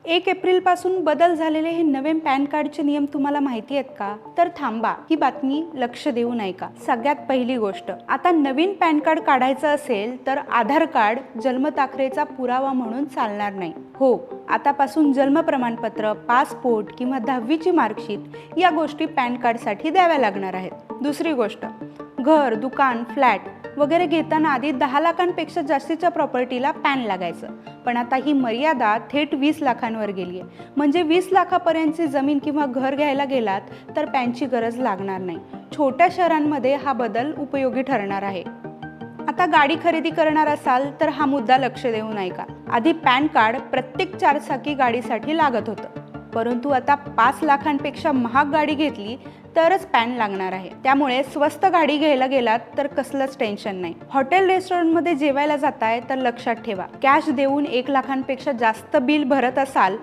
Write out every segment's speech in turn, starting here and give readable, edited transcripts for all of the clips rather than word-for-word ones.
1 एप्रिलपासून बदल झालेले हे नवे पॅन कार्डचे नियम तुम्हाला माहिती आहेत का? तर थांबा, ही बातमी लक्ष देऊन ऐका. सगळ्यात पहिली गोष्ट, आता नवीन पॅन कार्ड काढायचं असेल तर आधार कार्ड जन्मतारखेचा पुरावा म्हणून चालणार नाही. हो, आतापासून जन्म प्रमाणपत्र, पासपोर्ट किंवा 10वीची मार्कशीट या गोष्टी पॅन कार्डसाठी द्याव्या लागणार आहेत. दुसरी गोष्ट, घर, दुकान, फ्लॅट वगैरे घेताना आधी 10 लाखांपेक्षा जास्तीच्या प्रॉपर्टीला पॅन लागायचं, पण आता ही मर्यादा थेट 20 लाखांवर गेली आहे. म्हणजे 20 लाखापर्यंतची जमीन किंवा घर घ्यायला गेलात तर पॅनची गरज लागणार नाही. छोट्या शहरांमध्ये हा बदल उपयोगी ठरणार आहे. आता गाडी खरेदी करणार असाल तर हा मुद्दा लक्ष देऊन ऐका. आधी पॅन कार्ड प्रत्येक 4 चाकी गाडीसाठी लागत होतं, परंतु आता 5 लाखांपेक्षा महाग गाडी घेतली तरच पॅन लागणार आहे. त्यामुळे स्वस्त गाडी घ्यायला गेलात तर कसलंच टेन्शन नाही. हॉटेल रेस्टॉरंटमध्ये जेवायला जाताय तर लक्षात ठेवा, कॅश देऊन 1 लाखांपेक्षा जास्त बिल भरत असाल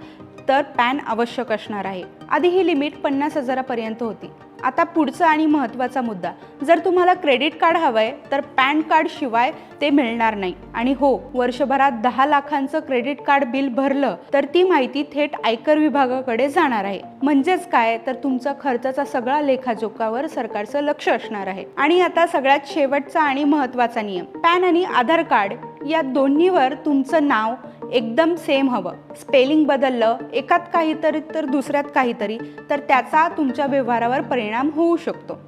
तर पॅन आवश्यक असणार आहे. आधी ही लिमिट 50,000पर्यंत होती. आता पुढचा आणि महत्त्वाचा मुद्दा, जर तुम्हाला क्रेडिट कार्ड हवंय तर पॅन कार्ड शिवाय ते मिळणार नाही. आणि हो, वर्षभरात 10 लाखांचं क्रेडिट कार्ड बिल भरलं तर ती माहिती थेट आयकर विभागाकडे जाणार आहे. म्हणजेच काय, तर तुमचा खर्चाचा सगळा लेखाजोखावर सरकारचं लक्ष असणार आहे. आणि आता सगळ्यात शेवटचा आणि महत्त्वाचा नियम, पॅन आणि आधार कार्ड या दोन्हीवर तुमचं नाव एकदम सेम हवं. स्पेलिंग बदललं, एकात काहीतरी तर दुसऱ्यात काहीतरी, तर त्याचा तुमच्या व्यवहारावर परिणाम होऊ शकतो.